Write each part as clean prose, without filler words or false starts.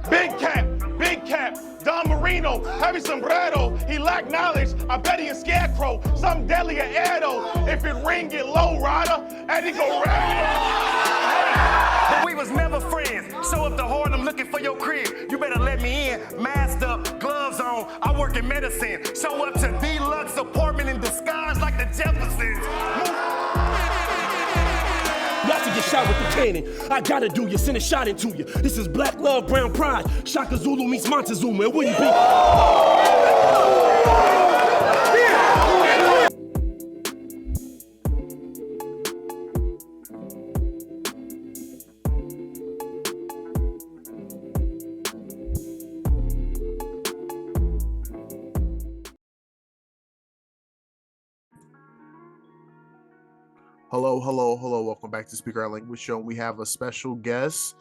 Big cap, Don Marino, heavy sombrero. He lack knowledge, I bet he a scarecrow. Something deadly a Edo. If it ring, get low, rider, and he go But we was never friends. Show up to Harlem looking for your crib. You better let me in. Masked up, gloves on. I work in medicine. Show up to deluxe apartment in disguise like the Jeffersons. Not to get shot with the cannon. I gotta do you, send a shot into you. This is Black Love, Brown Pride. Shaka Zulu meets Montezuma. And will you be? Hello. Welcome back to Speaker Our Language Show. We have a special guest.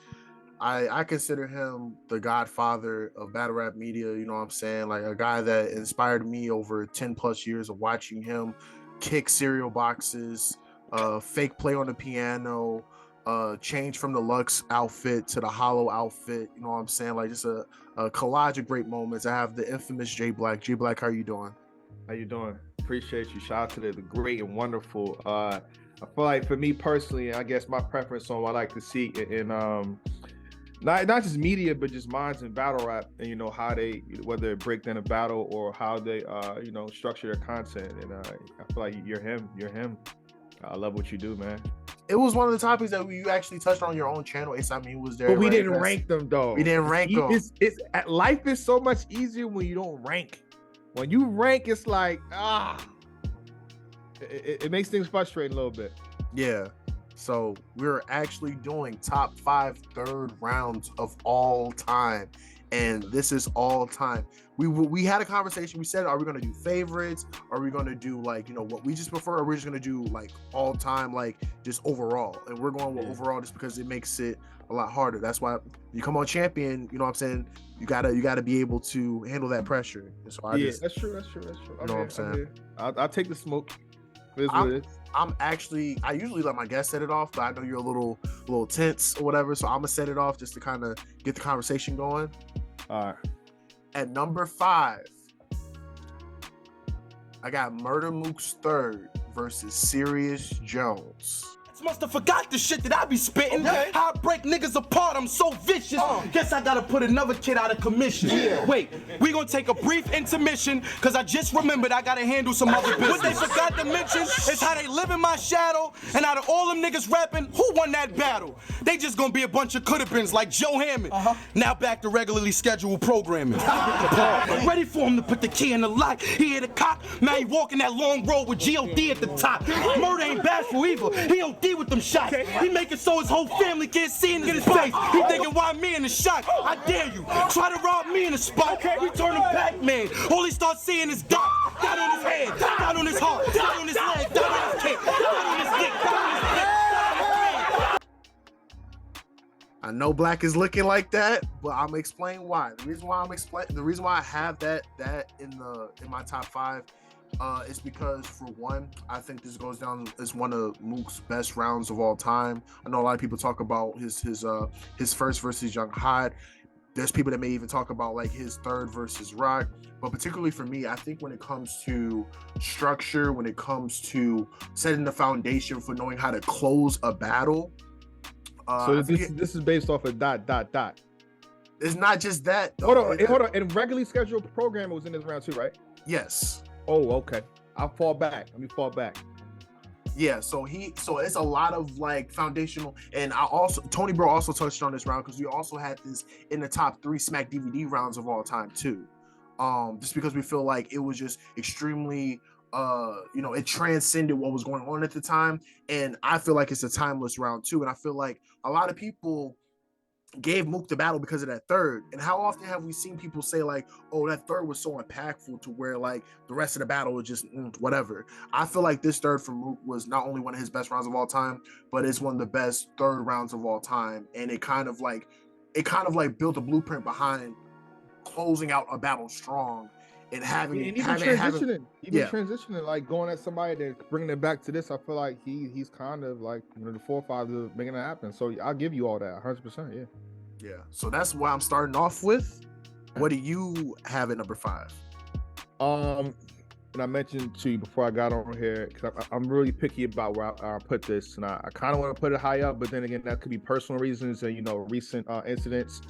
I consider him the godfather of battle rap media. You know what I'm saying? Like a guy that inspired me over 10 plus years of watching him kick cereal boxes, fake play on the piano, change from the Lux outfit to the hollow outfit. You know what I'm saying? Like just a collage of great moments. I have the infamous JayBlac. JayBlac, how are you doing? How you doing? Appreciate you. Shout out to the great and wonderful. I feel like for me personally, I guess my preference on what I like to see in not just media, but just minds in battle rap, and you know how they, whether it break down a battle or how they you know, structure their content. And I feel like you're him. I love what you do, man. It was one of the topics that you actually touched on your own channel. I mean, was there, but we didn't rank them though. We didn't rank them. Life is so much easier when you don't rank. When you rank, it's like it makes things frustrating a little bit. Yeah. So we're actually doing top 5 third rounds of all time, and this is all time. We had a conversation. We said, are we going to do favorites? Are we going to do like, you know, what we just prefer? Or are we just going to do like all time, like just overall? And we're going with overall just because it makes it a lot harder. That's why you come on champion, you know what I'm saying? You gotta be able to handle that pressure. And so that's true. You know what I'm saying? I'll take the smoke. I usually let my guests set it off, but I know you're a little tense or whatever, so I'm gonna set it off just to kind of get the conversation going. All right. At number 5, I got Murder Mook's third versus Serious Jones. Must have forgot the shit that I be spitting. Okay. How I break niggas apart, I'm so vicious. Guess I gotta put another kid out of commission. Yeah. Wait, we gonna take a brief intermission, cause I just remembered I gotta handle some other business. What they forgot to mention is how they live in my shadow, and out of all them niggas rapping, who won that battle? They just gonna be a bunch of coulda-beens like Joe Hammond. Now back to regularly scheduled programming. Ready for him to put the key in the lock. He hit a cock, now he walking that long road with G.O.D. at the top. Murder ain't bashful either. He OD with them shots. He make it so his whole family can't see in his face. He thinking, why me in the shot? I dare you. Try to rob me in the spot. We turn him back, man. All he starts seeing is dot. Dot on his head, dot on his heart, dot on his leg, dot on his kick, dot on his dick, dot on his dick, dot on his dick. I know Black is looking like that, but I'm explaining why. The reason why I have that in my top 5 is because, for one, I think this goes down as one of Mook's best rounds of all time. I know a lot of people talk about his first versus Young Hot. There's people that may even talk about like his third versus Rock. But particularly for me, I think when it comes to structure, when it comes to setting the foundation for knowing how to close a battle. So this is based off of dot. It's not just that. Hold on. And regularly scheduled programming was in this round too, right? Yes. Oh, okay. I'll fall back. Let me fall back. Yeah, so it's a lot of like foundational, and Tony Bro also touched on this round because we also had this in the top 3 Smack DVD rounds of all time too. Just because we feel like it was just extremely it transcended what was going on at the time, and I feel like it's a timeless round too. And I feel like a lot of people gave Mook the battle because of that third. And how often have we seen people say like, oh, that third was so impactful to where like the rest of the battle was just whatever. I feel like this third from Mook was not only one of his best rounds of all time, but it's one of the best third rounds of all time. And it kind of like built a blueprint behind closing out a battle strong and transitioning, like going at somebody that bringing it back to this. I feel like he's kind of like the forefadher of making it happen. So I'll give you all that 100%. Yeah. Yeah. So that's what I'm starting off with. What do you have at number 5? And I mentioned to you before I got on here, because I'm really picky about where I put this, and I kind of want to put it high up, but then again, that could be personal reasons and, you know, recent incidents.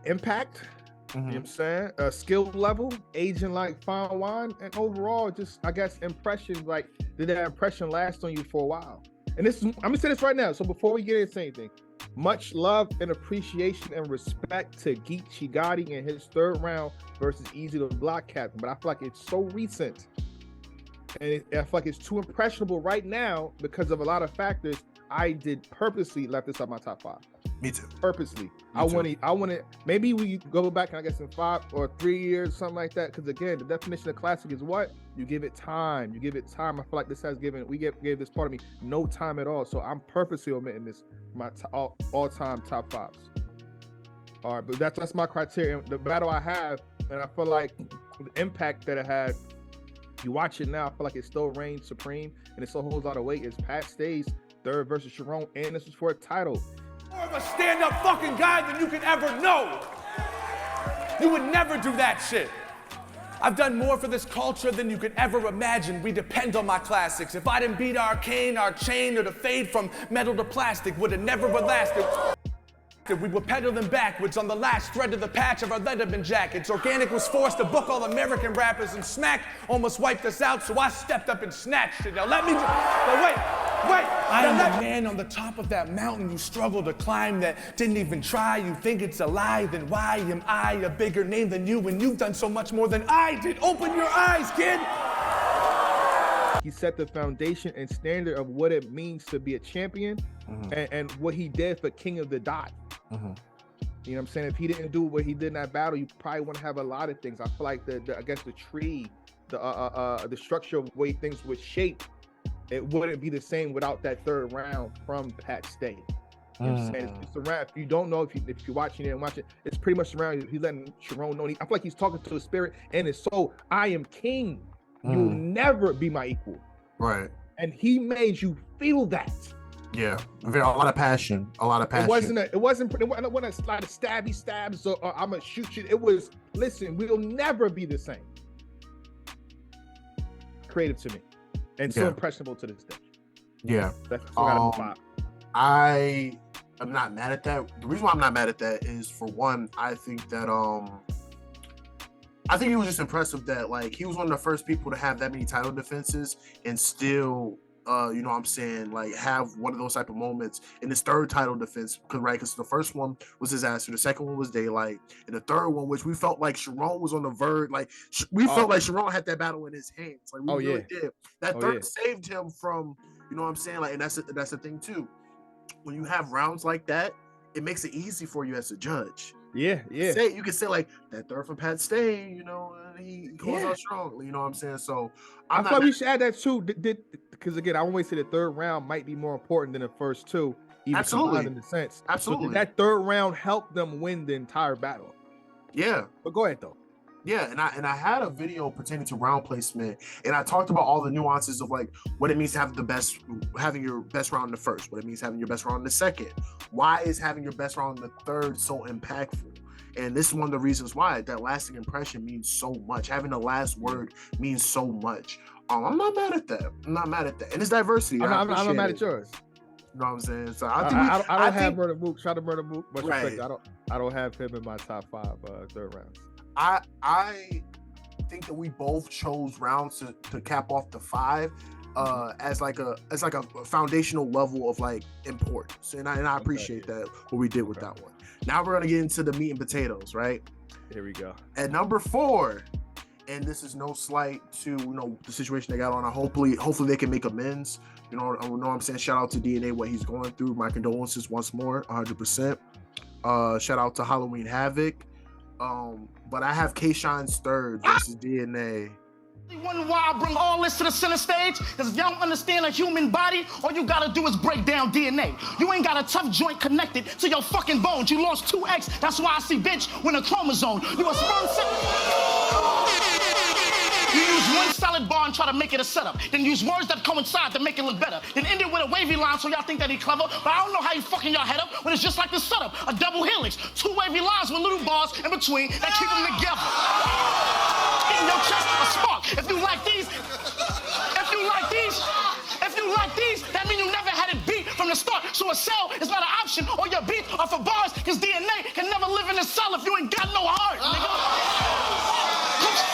Impact, you know what I'm saying? Skill level, aging like fine wine, and overall, just, I guess, impression, like, did that impression last on you for a while? And this is, I'm gonna say this right now, so before we get into anything, much love and appreciation and respect to Geechee Gotti in his 3rd round versus Easy the Block Captain, but I feel like it's so recent, and I feel like it's too impressionable right now because of a lot of factors. I did purposely left this up my top 5. Me too. Purposely. I want to. Maybe we go back and I guess in 5 or 3 years, something like that. Because again, the definition of classic is what you give it time. You give it time. I feel like this has given. We gave this part of me no time at all. So I'm purposely omitting this my all-time top 5s. All right, but that's my criteria. The battle I have, and I feel like the impact that it had. You watch it now, I feel like it still reigns supreme, and it still holds a lot of weight. Is Pat Stay's 3rd versus Sharon, and this was for a title. More of a stand-up fucking guy than you could ever know. You would never do that shit. I've done more for this culture than you could ever imagine. We depend on my classics. If I didn't beat Arcane, our chain, or the fade from metal to plastic, would have never lasted. We were pedaling backwards on the last thread of the patch of our Letterman jackets. Organic was forced to book all American rappers, and Smack almost wiped us out, so I stepped up and snatched it. Now let me wait. I am the man on the top of that mountain you struggle to climb, that didn't even try. You think it's a lie, then why am I a bigger name than you when you've done so much more than I did? Open your eyes, kid. He set the foundation and standard of what it means to be a champion, and what he did for King of the Dot. You know what I'm saying? If he didn't do what he did in that battle, you probably wouldn't have a lot of things. I feel like I guess the tree, the structure of the way things would shape, it wouldn't be the same without that 3rd round from Pat Stay. You know what I'm saying? It's around. If you don't know, if you're watching it and watching, it's pretty much around. He's letting Sharon know. I feel like he's talking to his spirit and his soul. I am king. You'll never be my equal. Right. And he made you feel that. Yeah, a lot of passion. It wasn't a lot of stabby stabs or I'm gonna shoot you. It was, listen, we'll never be the same. Creative to me, and so impressionable to this day. Yeah, that's I am not mad at that. The reason why I'm not mad at that is, for one, I think that I think it was just impressive that, like, he was one of the first people to have that many title defenses and still, you know what I'm saying, like, have one of those type of moments in his 3rd title defense, because the first one was Disaster, the second one was Daylight, and the 3rd one, which we felt like Sharon was on the verge, like, we felt like Sharon had that battle in his hands, like, we really did. That 3rd saved him from, you know what I'm saying, like, and that's the thing too. When you have rounds like that, it makes it easy for you as a judge. Yeah. You can say, like, that 3rd from Pat Stay, you know, he goes out strong, you know what I'm saying? So I thought we should add that too, because again, I always say the 3rd round might be more important than the first 2, even in the sense. Absolutely. So that 3rd round helped them win the entire battle. Yeah. But go ahead though. Yeah, and I had a video pertaining to round placement, and I talked about all the nuances of, like, what it means to have having your best round in the 1st, what it means having your best round in the 2nd. Why is having your best round in the 3rd so impactful? And this is one of the reasons why that lasting impression means so much. Having the last word means so much. I'm not mad at that. And it's diversity. I'm not mad at yours. You know what I'm saying? So I don't have Murder Mook. Shout out to Murder Mook. Much respect. I don't have him in my top 5 3rd rounds. I think that we both chose rounds to cap off the 5 as like a foundational level of, like, importance, and I appreciate that what we did with that one. Now we're gonna get into the meat and potatoes, right? Here we go. At number 4, and this is no slight to, you know, the situation they got on. Hopefully they can make amends. You know what I'm saying? Shout out to DNA, what he's going through. My condolences once more, 100%. Shout out to Halloween Havoc. But I have K-Shine's 3rd versus DNA. Wonder why I bring all this to the center stage? Because if y'all don't understand a human body, all you gotta do is break down DNA. You ain't got a tough joint connected to your fucking bones. You lost 2 eggs. That's why I see bitch when a chromosome. You a sperm cell. You use one solid bar and try to make it a setup. Then use words that coincide to make it look better. Then end it with a wavy line so y'all think that he clever. But I don't know how you fucking y'all head up when it's just like the setup. A double helix. 2 wavy lines with little bars in between that keep them together. In your chest, a spark. If you like these, that means you never had it beat from the start. So a cell is not an option. Or your beats are for bars, because DNA can never live in a cell if you ain't got no heart, nigga.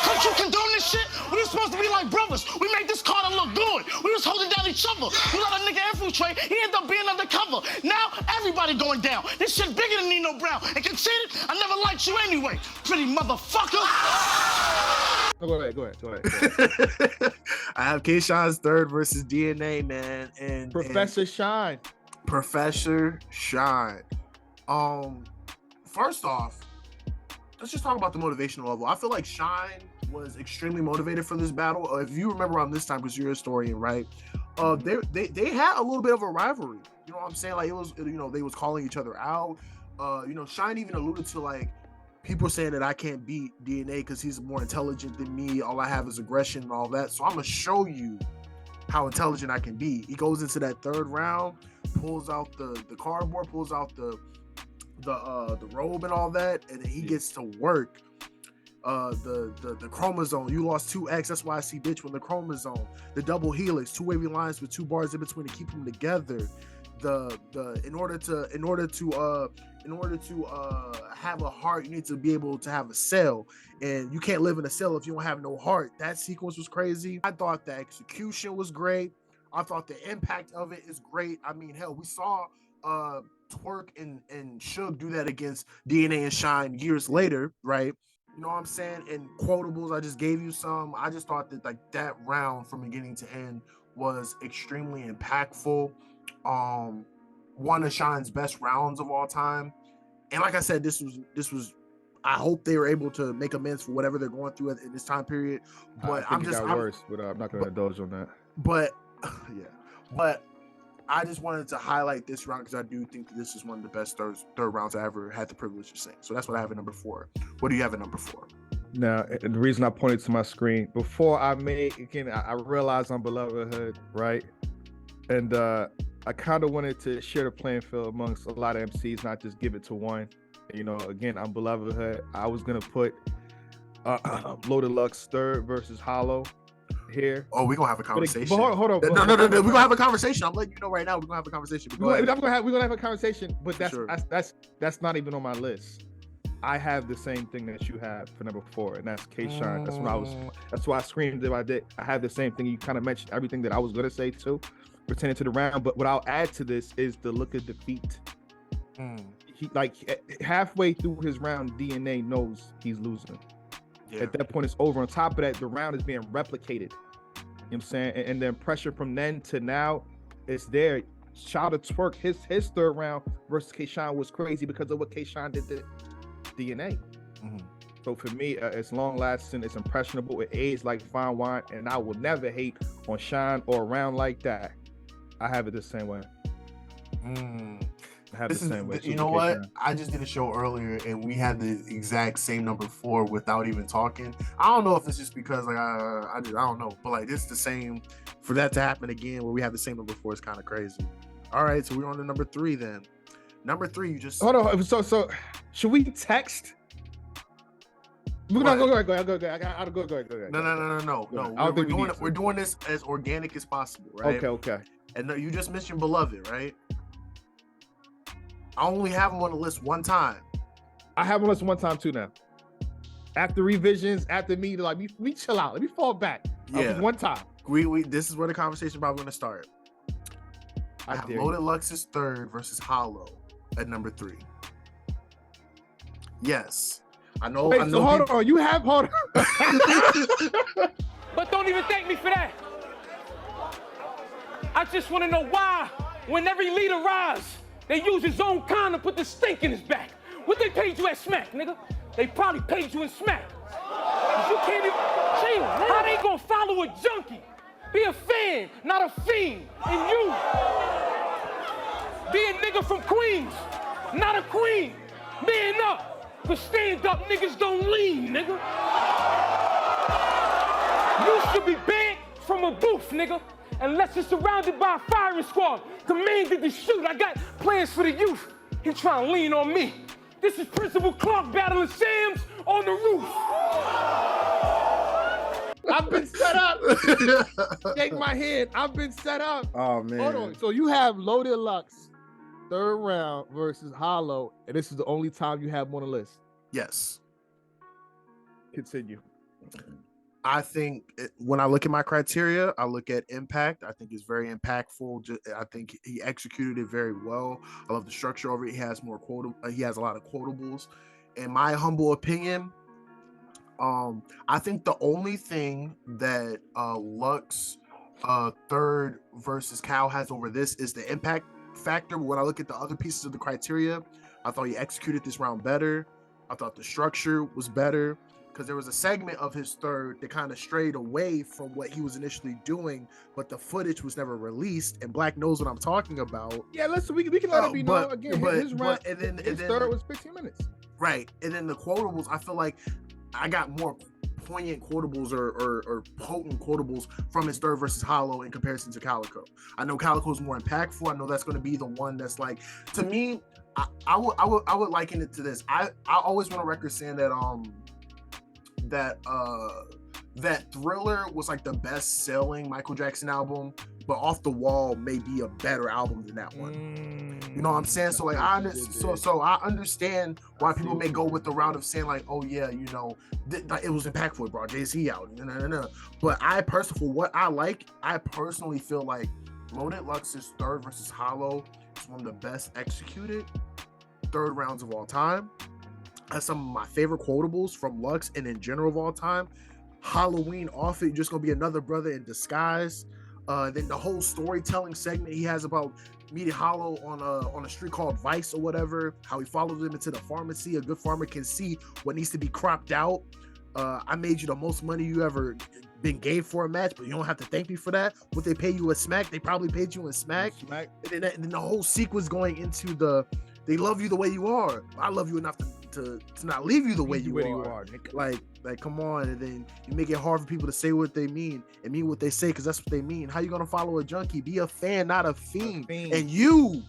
Could you condone this shit? We were supposed to be like brothers. We made this Carter look good. We was holding down each other. We let a nigga infiltrate. He ended up being undercover. Now, everybody going down. This shit bigger than Nino Brown. And conceded, I never liked you anyway. Pretty motherfucker. Go ahead. I have K-Shon's third versus DNA, man. And Professor Shine. Professor Shine. First off, let's just talk about the motivational level. I feel like Shine was extremely motivated for this battle. If you remember around this time, because you're a historian, right? They had a little bit of a rivalry. You know what I'm saying? Like it was, they was calling each other out. Shine even alluded to like people saying that I can't beat DNA because he's more intelligent than me. All I have is aggression and all that. So I'm gonna show you how intelligent I can be. He goes into that third round, pulls out the cardboard, pulls out the robe and all that, and then he gets to work. The chromosome, you lost 2X, that's why I see bitch when the chromosome, the double helix, 2 wavy lines with 2 bars in between to keep them together. In order to have a heart, you need to be able to have a cell, and you can't live in a cell if you don't have no heart. That sequence was crazy. I thought the execution was great. I thought the impact of it is great. I mean, hell, we saw Twerk and Suge do that against DNA and Shine years later, right? You know what I'm saying? And quotables, I just gave you some. I just thought that like that round from beginning to end was extremely impactful. One of Shine's best rounds of all time. And like I said, this was I hope they were able to make amends for whatever they're going through in this time period. But I think it got worse, but I'm not going to indulge on that. But yeah, but I just wanted to highlight this round because I do think that this is one of the best third rounds I ever had the privilege of seeing. So that's what I have at number 4. What do you have at number 4? Now, the reason I pointed to my screen before I realized I'm Beloved Hood, right? And I kind of wanted to share the playing field amongst a lot of MCs, not just give it to one. Again, I'm Beloved Hood. I was gonna put Loaded Lux third versus Hollow here. Oh, we're gonna have a conversation. But hold on. No. We're gonna have a conversation. I'm letting you know right now. We're gonna have a conversation. We're gonna have a conversation, but Sure. that's not even on my list. I have the same thing that you have for number 4, and that's K-Shine. That's why I screamed if I did. I have the same thing. You kind of mentioned everything that I was gonna say too, pertaining to the round. But what I'll add to this is the look of defeat. He halfway through his round, DNA knows he's losing. Yeah. At that point, it's over. On top of that, the round is being replicated. You know what I'm saying? And then pressure from then to now, it's there. Shout out to Twerk. His third round versus K-Shine was crazy because of what K-Shine did to DNA. So for me, it's long lasting, it's impressionable, it aged like fine wine, and I will never hate on Shine or a round like that. I have it the same way. I have the same way. You know what? I just did a show earlier and we had the exact same number 4 without even talking. I don't know if it's just because like I don't know, but like it's the same. For that to happen again where we have the same number 4 is kind of crazy. All right, so we're on to number 3 then. Number 3, you just hold on. So should we text? Go ahead. No. We're doing this as organic as possible, right? Okay. And you just mentioned Beloved, right? I only have him on the list one time. I have him on the list one time too now. After revisions, after me, like we chill out. Let me fall back. Yeah. One time. This is where the conversation probably going to start. I have Loaded Lux's third versus Hollow at number 3. Yes. I know. Wait, so hold on. You have hold on. But don't even thank me for that. I just want to know why, when every leader rise, they use his own kind to put the stink in his back. What they paid you at Smack, nigga? They probably paid you in Smack. You can't even chill. How they gonna follow a junkie? Be a fan, not a fiend. And you, be a nigga from Queens, not a queen. Man up, cause stand up niggas don't lean, nigga. You should be banned from a booth, nigga. Unless you're surrounded by a firing squad. The man did the shoot. I got plans for the youth. He trying to lean on me. This is Principal Clark battling Soundz on the roof. I've been set up. Shake my head. I've been set up. Oh man. Hold on. So you have Loaded Lux, third round versus Hollow, and this is the only time you have him on the list. Yes. Continue. I think when I look at my criteria, I look at impact. I think it's very impactful. I think he executed it very well. I love the structure of it. He has more he has a lot of quotables. In my humble opinion, I think the only thing that Lux third versus Cal has over this is the impact factor. But when I look at the other pieces of the criteria, I thought he executed this round better. I thought the structure was better. Because there was a segment of his third that kind of strayed away from what he was initially doing, but the footage was never released. And Black knows what I'm talking about. Yeah, listen, we can let it be known again. His round, his third was 15 minutes. Right, and then the quotables, I feel like I got more poignant quotables or potent quotables from his third versus Hollow in comparison to Calico. I know Calico is more impactful. I know that's going to be the one that's like, to me, I would liken it to this. I always want a record saying that that Thriller was like the best selling Michael Jackson album, but Off the Wall may be a better album than that one. You know what I'm saying? So like I understand why people may go with the route of saying like, oh yeah, you know, it was impactful, it brought Jay-Z out. But I personally, for what I like, I personally feel like Loaded Lux's third versus Hollow is one of the best executed third rounds of all time. That's some of my favorite quotables from Lux and in general of all time. Halloween off it, just gonna be another brother in disguise. Then the whole storytelling segment he has about meeting Hollow on a street called Vice or whatever, how he followed him into the pharmacy. A good farmer can see what needs to be cropped out. I made you the most money you ever been gave for a match, but you don't have to thank me for that. What they pay you in Smack, they probably paid you in Smack. And then the whole sequence going into they love you the way you are. I love you enough to not leave you the way you are. Like come on, and then you make it hard for people to say what they mean and mean what they say, because that's what they mean. How you gonna follow a junkie? Be a fan, not a fiend. And you,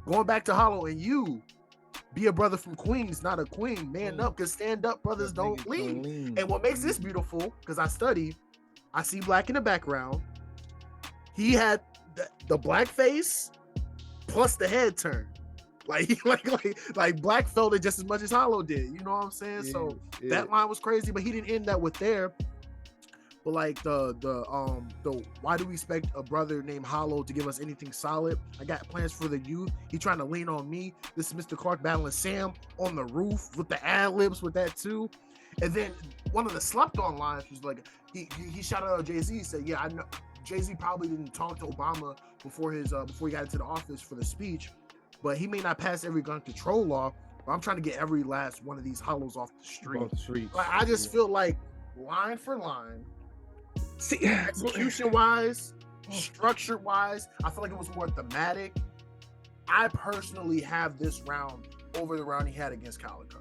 going back to Hollow, and you be a brother from Queens, not a queen. Man up, because stand up brothers don't lean. And what makes this beautiful, because I studied, I see Black in the background. He had the black face plus the head turn. Like Black felt it just as much as Hollow did. You know what I'm saying? That line was crazy, but he didn't end that with there. But like the why do we expect a brother named Hollow to give us anything solid? I got plans for the youth. He trying to lean on me. This is Mr. Clark battling Sam on the roof with the ad libs with that too. And then one of the slept on lines was like he shouted out Jay-Z. He said, "Yeah, I know Jay-Z probably didn't talk to Obama before he got into the office for the speech, but he may not pass every gun control law. But I'm trying to get every last one of these Hollows off the street." Like, I just feel like line for line, execution wise, structure wise, I feel like it was more thematic. I personally have this round over the round he had against Calico,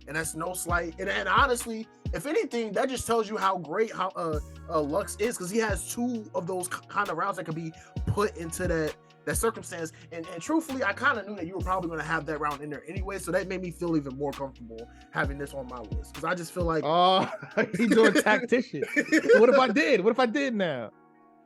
and that's no slight. And honestly, if anything, that just tells you how great Lux is, because he has two of those kind of rounds that can be put into that circumstance. And truthfully, I kind of knew that you were probably going to have that round in there anyway, so that made me feel even more comfortable having this on my list, because I just feel like, oh, he's doing tactician. What if I did now?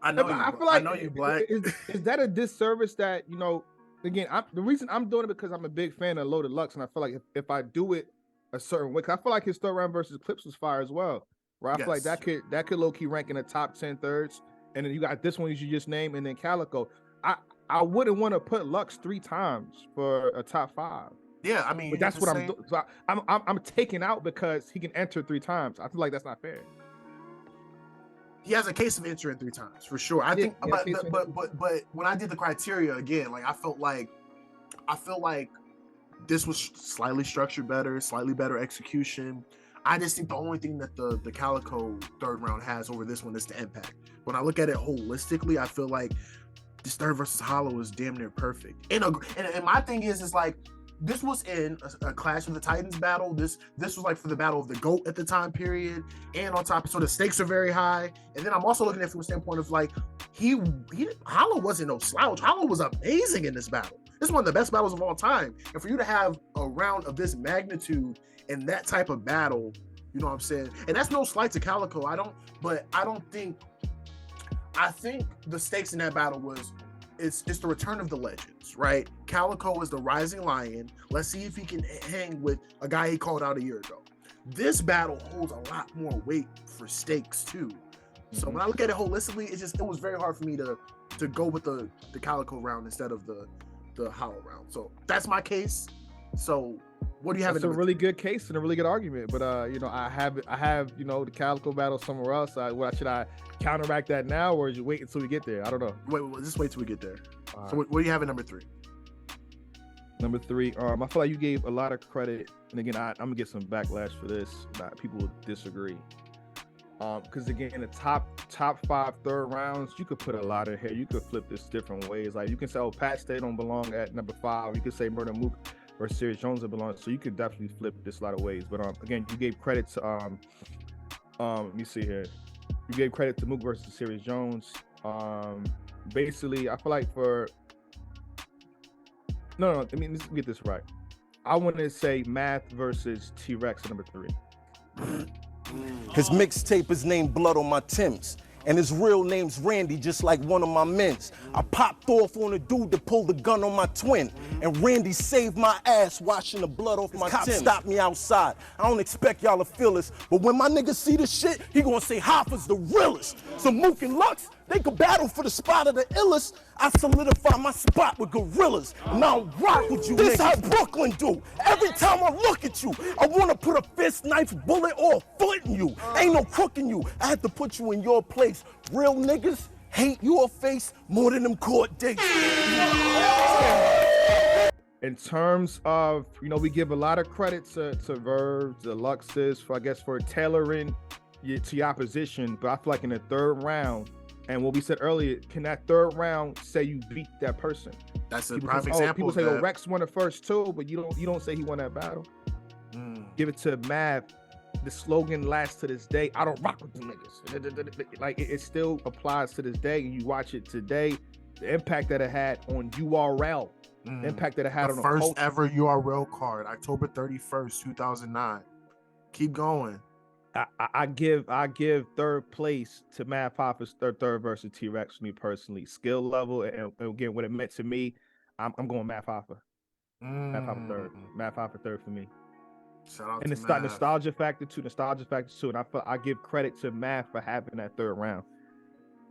I know you, Black. Is that a disservice that, you know, again, the reason I'm doing it because I'm a big fan of Loaded Lux, and I feel like if I do it a certain way, 'cause I feel like his third round versus Clips was fire as well, right? I feel like that could low-key rank in the top 10 thirds, and then you got this one you just named, and then Calico. I wouldn't want to put Lux 3 times for a top 5. Yeah, I mean, but that's what I'm doing. So I'm taking out because he can enter 3 times. I feel like that's not fair. He has a case of entering 3 times for sure. I think, but when I did the criteria again, like I feel like this was slightly structured better, slightly better execution. I just think the only thing that the Calico third round has over this one is the impact. When I look at it holistically, I feel like this third versus Hollow is damn near perfect. And my thing is like, this was in a Clash of the Titans battle. This was like for the Battle of the GOAT at the time period, and on top, so the stakes are very high. And then I'm also looking at it from a standpoint of like Hollow wasn't no slouch. Hollow was amazing in this battle. This is one of the best battles of all time. And for you to have a round of this magnitude in that type of battle, you know what I'm saying? And that's no slight to Calico. I think the stakes in that battle it's the return of the legends, right? Calico is the rising lion. Let's see if he can hang with a guy he called out a year ago. This battle holds a lot more weight for stakes too. So when I look at it holistically, it was very hard for me to go with the Calico round instead of the Hollow round. So that's my case. So what do you have? It's a really good case and a really good argument, but I have the Calico battle somewhere else. Should I counteract that now, or you wait until we get there? I don't know. Wait, just wait till we get there. So what do you have at number 3? Number 3, I feel like you gave a lot of credit, and again, I'm gonna get some backlash for this. People will disagree, because again, in the top 5 third rounds, you could put a lot of here. You could flip this different ways. Like you can say, Pat Stay don't belong at number 5. You could say Murder Mook or Serious Jones belongs. So you could definitely flip this a lot of ways. But again, you gave credit to let me see here. You gave credit to Mook versus Serious Jones. Basically, I feel like for let me get this right. I want to say Math versus T-Rex at number 3. His mixtape is named Blood on My Timbs. And his real name's Randy, just like one of my men's. I popped off on a dude that pulled the gun on my twin. And Randy saved my ass washing the blood off my Timbs. Stopped me outside. I don't expect y'all to feel this, but when my niggas see this shit, he gonna say Hoffa's the realest. So Mook and Lux, they could battle for the spot of the illest. I solidify my spot with gorillas. And I don't rock with you. This how Brooklyn do. Every time I look at you, I wanna put a fist, knife, bullet, or a foot in you. Ain't no crooking you. I had to put you in your place. Real niggas hate your face more than them court dates. In terms of, we give a lot of credit to Verve, the Luxes, for tailoring to your opposition. But I feel like in the third round, and what we said earlier, can that third round say you beat that person? That's a prime example. People say, Rex won the first 2, but you don't say he won that battle. Give it to Mav. The slogan lasts to this day. I don't rock with them niggas. Like it still applies to this day, and you watch it today. The impact that it had on URL, the impact that it had on the first ever URL card, October 31st, 2009. Keep going. I give third place to Math Hoffa's third versus T-Rex. Me personally, skill level, and again what it meant to me. I'm going Math Hoffa. Math Hoffa third. Math Hoffa third for me. Shout out and to nostalgia factor too. And I give credit to Math for having that third round.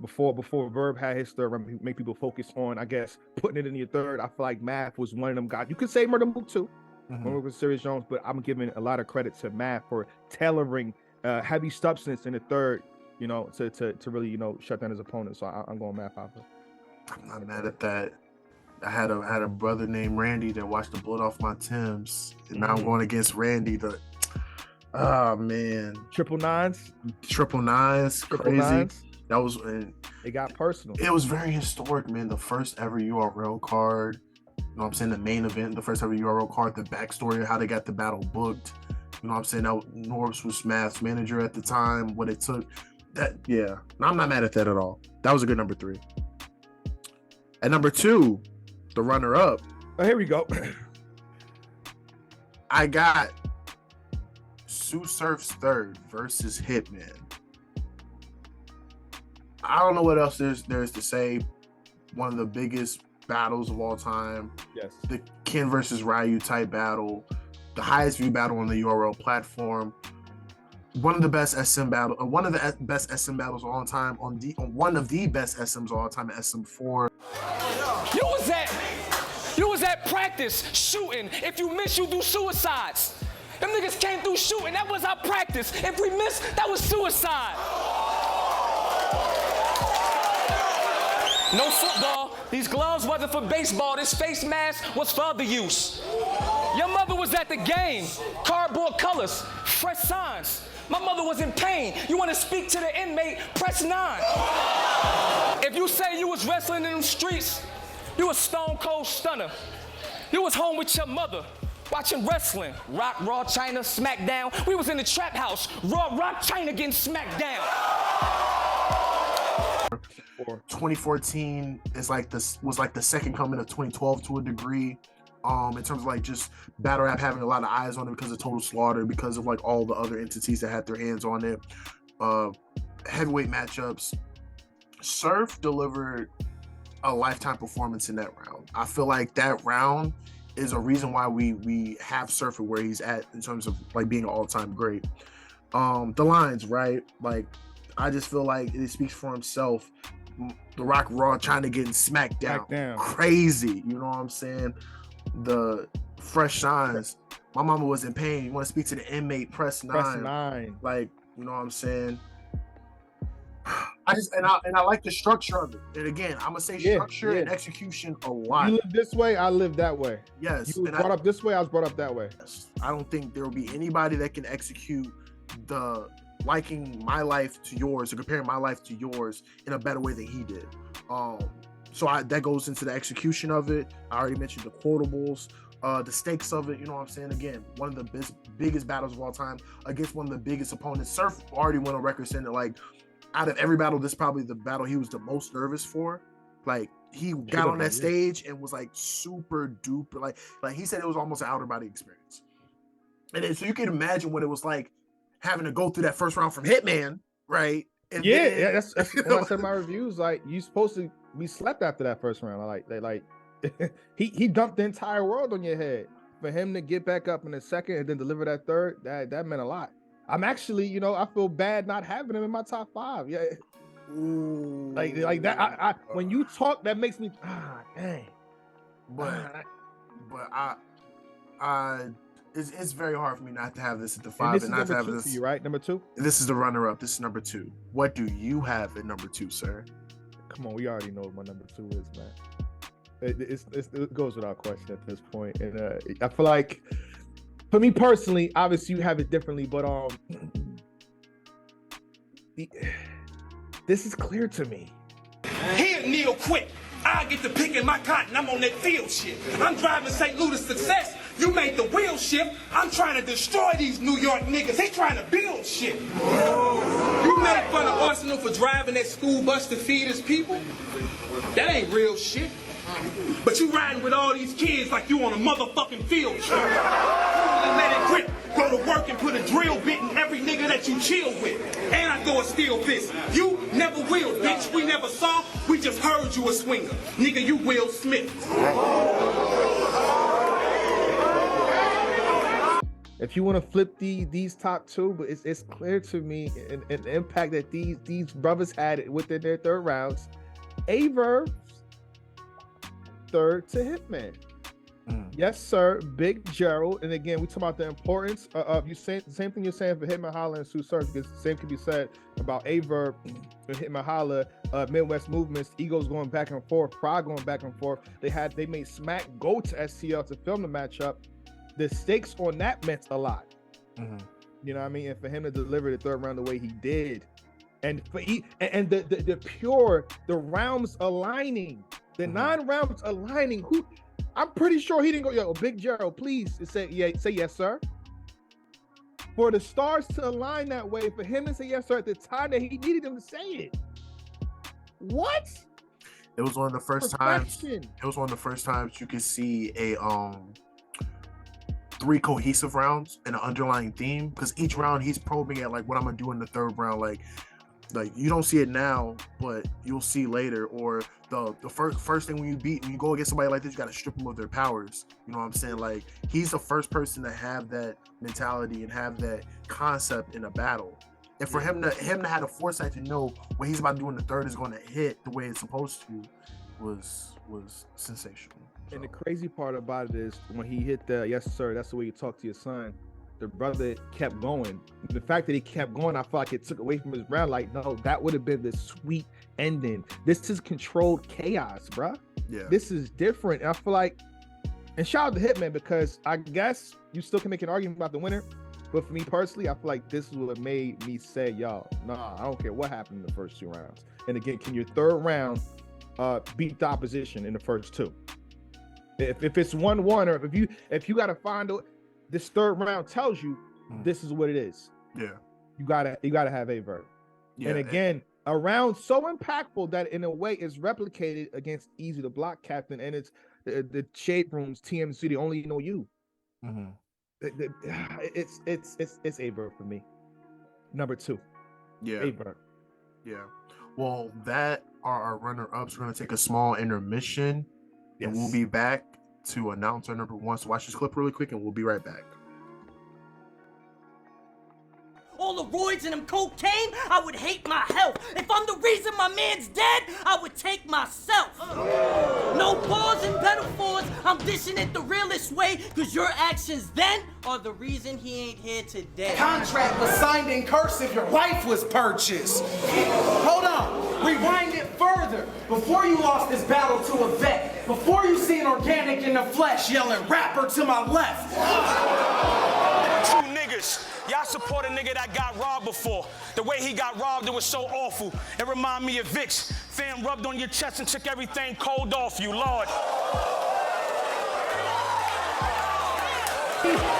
Before Verb had his third round, make people focus on, I guess, putting it in your third. I feel like Math was one of them guys. You could say Murder Mook too, with Serious Jones, but I'm giving a lot of credit to Math for tailoring heavy substance in the third, to really, shut down his opponent. So I'm going Math Hoffa. I'm not mad at that. I had a brother named Randy that washed the blood off my Timbs, and now I'm going against Randy. Oh man, triple nines, crazy. That was, it got personal. It was very historic, man. The first ever URL card. You know what I'm saying? The main event, the first ever URL card, the backstory of how they got the battle booked. You know what I'm saying? That Norbs was Math's manager at the time. What it took. No, I'm not mad at that at all. That was a good number 3. At number 2. The runner-up. Oh, here we go. I got Sue Surf's third versus Hitman. I don't know what else there's to say. One of the biggest battles of all time. Yes. The Ken versus Ryu type battle. The highest view battle on the URL platform. One of the best SM battles. One of the best SM battles of all time. On one of the best SMs of all time at SM4. You was at practice shooting. If you miss, you do suicides. Them niggas came through shooting. That was our practice. If we missed, that was suicide. No football. These gloves wasn't for baseball. This face mask was for other use. Your mother was at the game. Cardboard colors. Fresh signs. My mother was in pain. You want to speak to the inmate? Press 9. If you say you was wrestling in them streets, you a stone cold stunner. You was home with your mother. watching wrestling. Rock, Raw, China, SmackDown. We was in the trap house. Raw, Rock, China getting smacked down. 2014 is like was like the second coming of 2012 to a degree. In terms of like just battle rap having a lot of eyes on it because of Total Slaughter, because of like all the other entities that had their hands on it. Heavyweight matchups. Surf delivered a lifetime performance in that round. I feel like that round is a reason why we have Surf where he's at in terms of like being an all-time great. The lines, right? Like, I just feel like it speaks for himself. The Rock Raw trying to get smacked down. Crazy, you know what I'm saying? The fresh shines. My mama was in pain. You want to speak to the inmate? Press 9. Like, you know what I'm saying? I like the structure of it. And again, I'm gonna say structure and execution a lot. You live this way, I live that way. Yes. You were brought up this way, I was brought up that way. I don't think there will be anybody that can execute the liking my life to yours or comparing my life to yours in a better way than he did. So that goes into the execution of it. I already mentioned the quotables, the stakes of it. You know what I'm saying? Again, one of the biggest battles of all time against one of the biggest opponents. Surf already went on record saying that, like, out of every battle, this is probably the battle he was the most nervous for. Like, he got on that stage and was like super duper, like he said it was almost an outer body experience. And then so you can imagine what it was like having to go through that first round from Hitman, right? And that's when I said my reviews. Like, you supposed to be slept after that first round. Like he dumped the entire world on your head. For him to get back up in the second and then deliver that third, that meant a lot. I'm actually, you know, I feel bad not having him in my top 5. Yeah. Ooh. Like that. I when you talk, that makes me dang. But it's very hard for me not to have this at the 5 and not to have this. For you, right? Number 2. This is the runner-up. This is number 2. What do you have at number 2, sir? Come on, we already know what my number 2 is, man. It goes without question at this point, and I feel like, for me personally, obviously you have it differently, but this is clear to me. Here, Neil, quick. I get to picking my cotton. I'm on that field shit. I'm driving St. Louis to success. You made the wheel shift. I'm trying to destroy these New York niggas. They trying to build shit. You made fun of Arsenal for driving that school bus to feed his people. That ain't real shit. But you riding with all these kids like you on a motherfucking field trip. And let it grip. Go to work and put a drill bit in every nigga that you chill with. And I throw a steel fist. You never will, bitch. We never saw. We just heard you a swinger. Nigga, you Will Smith. If you want to flip these top 2, but it's clear to me and the impact that these brothers had within their third rounds. Averb, third to Hitman. Yes, sir. Big Gerald. And again, we talk about the importance of you saying the same thing you're saying for Hitman Holla and Sue Surf, because the same can be said about Averb and Hitman Holla, Midwest movements, egos going back and forth, pride going back and forth. They made Smack go to STL to film the matchup. The stakes on that meant a lot. You know what I mean? And for him to deliver the third round the way he did, and for the rounds aligning, the 9 rounds aligning. I'm pretty sure he didn't go, yo, Big Gerald, please say yes, sir. For the stars to align that way, for him to say yes, sir, at the time that he needed him to say it. What? It was one of the first times. It was one of the first times you could see a 3 cohesive rounds and an underlying theme, because each round he's probing at like what I'm gonna do in the third round. Like you don't see it now, but you'll see later. Or the first thing when you go against somebody like this, you got to strip them of their powers. You know what I'm saying? Like, he's the first person to have that mentality and have that concept in a battle. And for him to have the foresight to know what he's about to do in the third is going to hit the way it's supposed to was sensational. So. And the crazy part about it is when he hit the yes sir, that's the way you talk to your son. The brother kept going. The fact that he kept going, I felt like it took away from his round. Like, no, that would have been the sweet ending. This is controlled chaos, bruh. Yeah. This is different. And I feel like, and shout out to Hitman, because I guess you still can make an argument about the winner. But for me personally, I feel like this is what made me say, y'all, nah, I don't care what happened in the first 2 rounds. And again, can your third round beat the opposition in the first 2? If it's 1-1, or if you gotta find this third round tells you this is what it is. Yeah. You gotta have a verb. Yeah. And again, a round so impactful that in a way is replicated against Easy to Block Captain, and it's the Shade Room's TMC, the only know you. It's a verb for me. Number 2. Yeah. A verb. Yeah. Well, that are our runner-ups. We're gonna take a small intermission, and we'll be back to announce our number 1. So watch this clip really quick, and we'll be right back. All the roids and them cocaine, I would hate my health. If I'm the reason my man's dead, I would take myself. No pause and metaphors, I'm dishing it the realest way, cause your actions then are the reason he ain't here today. Contract was signed in cursive, your wife was purchased. Hold on, rewind it further. Before you lost this battle to a vet, before you seen organic in the flesh yelling rapper to my left. True niggas. Y'all support a nigga that got robbed before. The way he got robbed, it was so awful. It remind me of Vicks. Fam rubbed on your chest and took everything cold off you, Lord.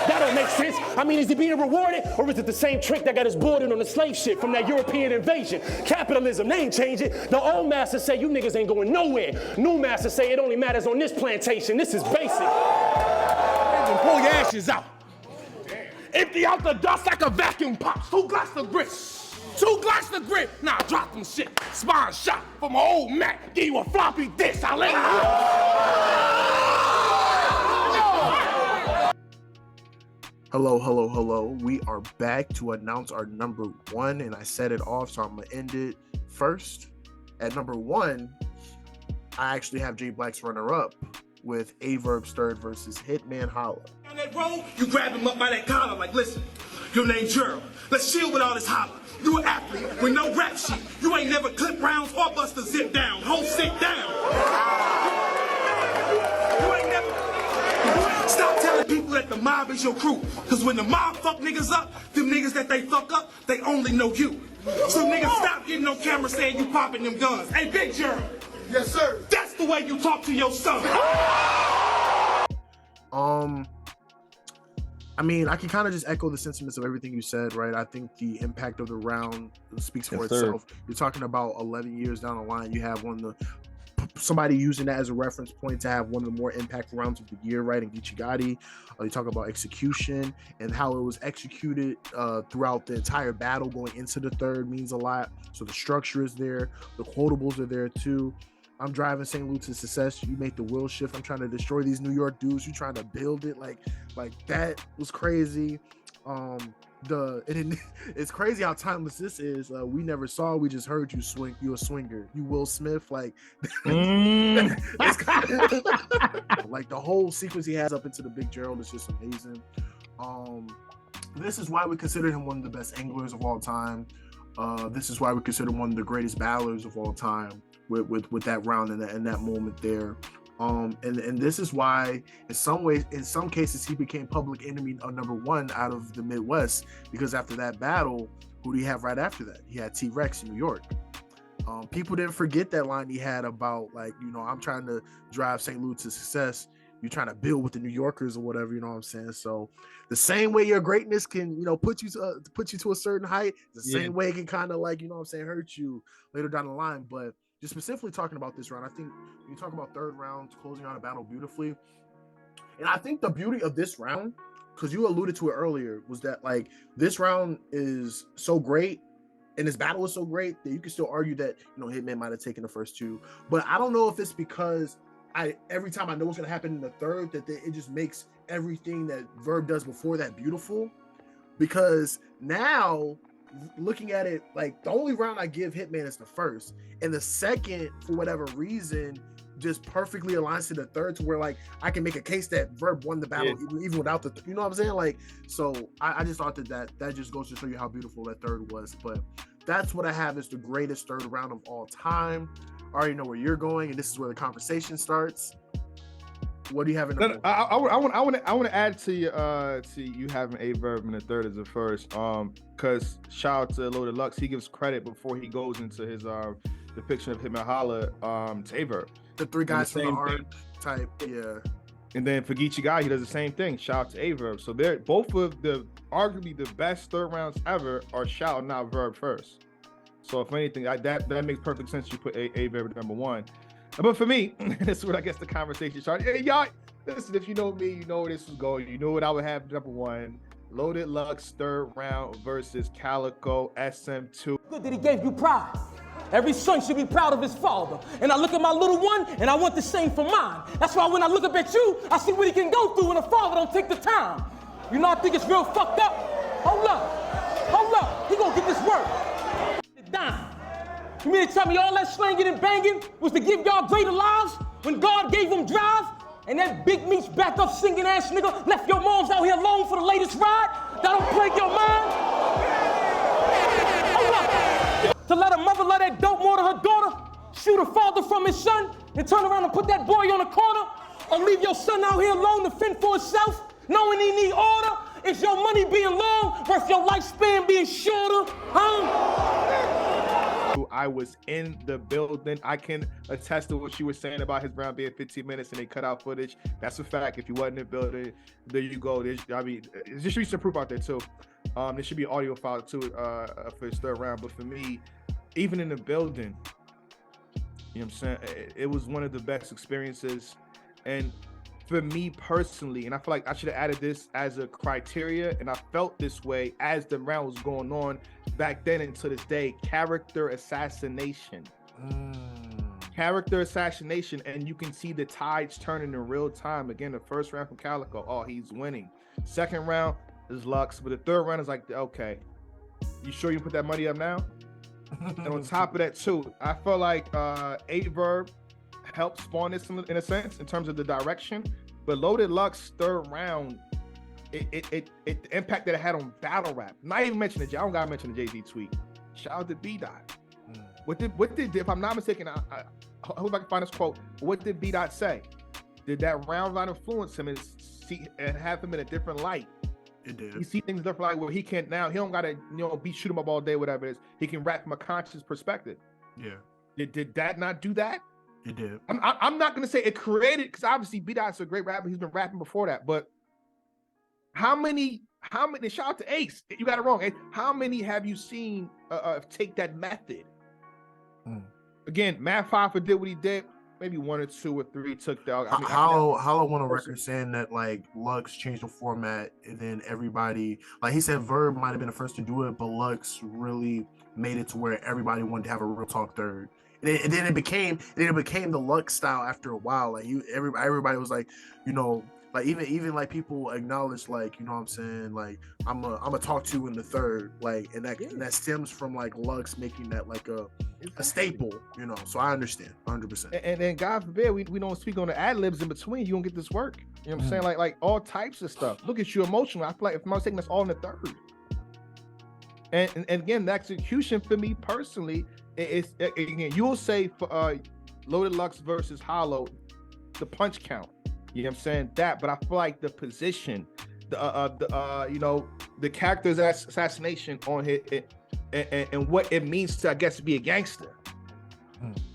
That don't make sense. I mean, is he being rewarded, or is it the same trick that got us boarded on the slave ship from that European invasion? Capitalism, they ain't changing. The old masters say you niggas ain't going nowhere. New masters say it only matters on this plantation. This is basic. Pull your ashes out. Empty out the dust like a vacuum pops. 2 glass of grit. 2 glass of grit. Nah, drop them shit. Spine shot from my old Mac. Give you a floppy disk. I let Hello. We are back to announce our number 1, and I set it off, so I'm gonna end it first. At number 1, I actually have JayBlac's runner-up with A Verb's third versus Hitman Holla. On that road, you grab him up by that collar like, listen, your name's Gerald. Let's chill with all this holler. You an athlete with no rap sheet. You ain't never clip rounds or bust a zip down. Ho, sit down. You ain't never... Stop telling people that the mob is your crew. Cause when the mob fuck niggas up, them niggas that they fuck up, they only know you. So niggas stop getting on camera saying you popping them guns. Hey, Big Gerald. Yes, sir. That's the way you talk to your son. I mean, I can kind of just echo the sentiments of everything you said, right? I think the impact of the round speaks for itself. You're talking about 11 years down the line, you have somebody using that as a reference point to have one of the more impactful rounds of the year, right? And Geechee Gotti, you talk about execution and how it was executed throughout the entire battle going into the third means a lot. So the structure is there, the quotables are there too. I'm driving St. Louis to success. You make the will shift. I'm trying to destroy these New York dudes. You trying to build it like that was crazy. It's crazy how timeless this is. We never saw. We just heard you swing. You a swinger. You Will Smith. Like, like the whole sequence he has up into the Big Gerald is just amazing. This is why we consider him one of the best anglers of all time. This is why we consider him one of the greatest battlers of all time. With that round and that moment there, and this is why in some cases he became public enemy number 1 out of the Midwest, because after that battle, who do you have right after that? He had T-Rex in New York. People didn't forget that line he had about, like, you know, I'm trying to drive St. Louis to success. You're trying to build with the New Yorkers or whatever, you know what I'm saying? So the same way your greatness can, you know, put you to a certain height, the same way it can kind of, like, you know what I'm saying, hurt you later down the line. But just specifically talking about this round, I think when you talk about third round, closing out a battle beautifully, and I think the beauty of this round, because you alluded to it earlier, was that, like, this round is so great and this battle is so great that you can still argue that, you know, Hitman might have taken the first 2. But I don't know if it's because every time I know what's going to happen in the third, that it just makes everything that Verb does before that beautiful. Because now, looking at it, like, the only round I give Hitman is the first, and the second, for whatever reason, just perfectly aligns to the third, to where, like, I can make a case that Verb won the battle even without the, you know what I'm saying? Like, so I just thought that just goes to show you how beautiful that third was. But that's what I have as the greatest third round of all time. I already know where you're going, and this is where the conversation starts. What do you have in the I want to add to you having A Verb in the third as the first, because shout out to Loaded Lux, he gives credit before he goes into his depiction of Hitman Holla to A Verb. The 3 guys from the heart type, yeah. And then for Geechee Guy, he does the same thing. Shout out to Averb. So they're both of the arguably the best third rounds ever are shout, not Verb first. So if anything, that makes perfect sense. You put Averb number one. But for me, this is what I guess the conversation started. Hey, y'all, listen, if you know me, you know where this was going. You know what I would have number one. Loaded Lux third round versus Calico SM2. Good that he gave you pride. Every son should be proud of his father. And I look at my little one, and I want the same for mine. That's why when I look up at you, I see what he can go through when a father don't take the time. You know, I think it's real fucked up. Hold up. He gonna get this work. Dime. You mean to tell me all that slanging and banging was to give y'all greater lives when God gave them drive? And that big meat's back up singing ass nigga left your moms out here alone for the latest ride? That don't plague your mind? Hold up. To let a mother let that dope more to her daughter, shoot a father from his son, and turn around and put that boy on the corner? Or leave your son out here alone to fend for himself, knowing he need order? Is your money being long worth your lifespan being shorter? Huh? I was in the building. I can attest to what she was saying about his round being 15 minutes and they cut out footage. That's a fact. If you wasn't in the building, there you go. There should be some proof out there too. There should be an audio file too for his third round. But for me, even in the building, you know what I'm saying, it was one of the best experiences. And for me personally, and I feel like I should have added this as a criteria, and I felt this way as the round was going on back then and to this day, character assassination. Character assassination, and you can see the tides turning in real time. Again, the first round from Calico, oh, he's winning. Second round is Lux, but the third round is like, okay, you sure you put that money up now? And on top of that too, I felt like Averb helped spawn this in a sense in terms of the direction, but Loaded Lux third round, the impact that it had on battle rap. Not even mention I don't gotta mention the Jay-Z tweet. Shout out to B-Dot. What did if I'm not mistaken, I hope I can find this quote. What did B-Dot say? Did that round not influence him and have him in a different light? It did. You see things different, like where he can't now. He don't gotta be shoot him up all day, whatever it is. He can rap from a conscious perspective. Yeah. Did that not do that? It did. I'm not gonna say it created, because obviously B-Dot's a great rapper. He's been rapping before that, but how many? Shout out to Ace. You got it wrong. Ace. How many have you seen take that method? Again, Matt Pfeiffer did what he did. Maybe one or two or three took that. Hollow went on record saying that like Lux changed the format, and then everybody, like he said, Verb might have been the first to do it, but Lux really made it to where everybody wanted to have a real talk third. And then it became the Lux style after a while. Like everybody was like, like even like people acknowledge, like, you know what I'm saying, like I'm a talk to in the third, like, and that stems from like Lux making that like a staple, so I understand 100%. And then God forbid we don't speak on the ad libs in between, you don't get this work. You know what I'm saying? Like all types of stuff. Look at you emotional. I feel like if I'm not saying that's all in the third. And again, the execution for me personally, it's again, you'll say for Loaded Lux versus Hollow, the punch count. You know what I'm saying? That, but I feel like the position, the character assassination on it, and what it means to, I guess, be a gangster.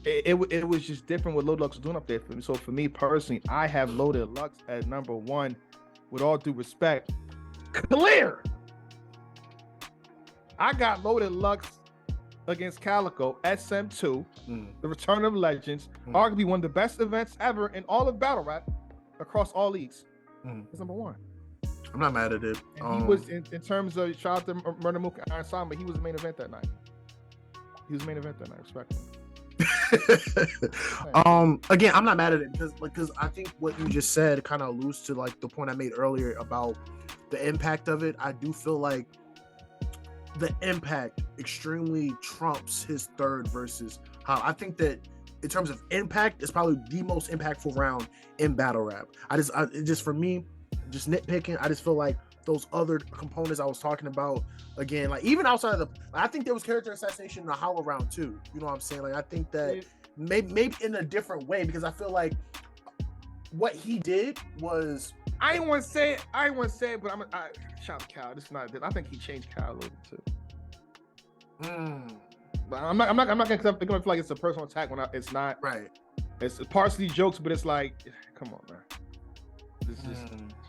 It was just different what Loaded Lux was doing up there for me. So for me personally, I have Loaded Lux as number one, with all due respect. Clear. I got Loaded Lux against Calico, SM2, the Return of Legends, arguably one of the best events ever in all of battle rap across all leagues. It's number one. I'm not mad at it. He was in terms of, shout out to Murder Mook and Iron Samba, he was the main event that night. Respect him. Again, I'm not mad at it because I think what you just said kind of alludes to like the point I made earlier about the impact of it. I do feel like the impact extremely trumps his third versus how I think that in terms of impact, it's probably the most impactful round in battle rap. For me, just nitpicking, I just feel like those other components I was talking about, again, like even outside of I think there was character assassination in the Hollow round too. You know what I'm saying? Like I think that maybe in a different way, because I feel like what he did was, I ain't want to say it, but I shout out to Cal. This is not. I think he changed Cal a little bit too. But I'm not gonna feel like it's a personal attack when it's not. Right. It's partially jokes, but it's like, come on, man. This is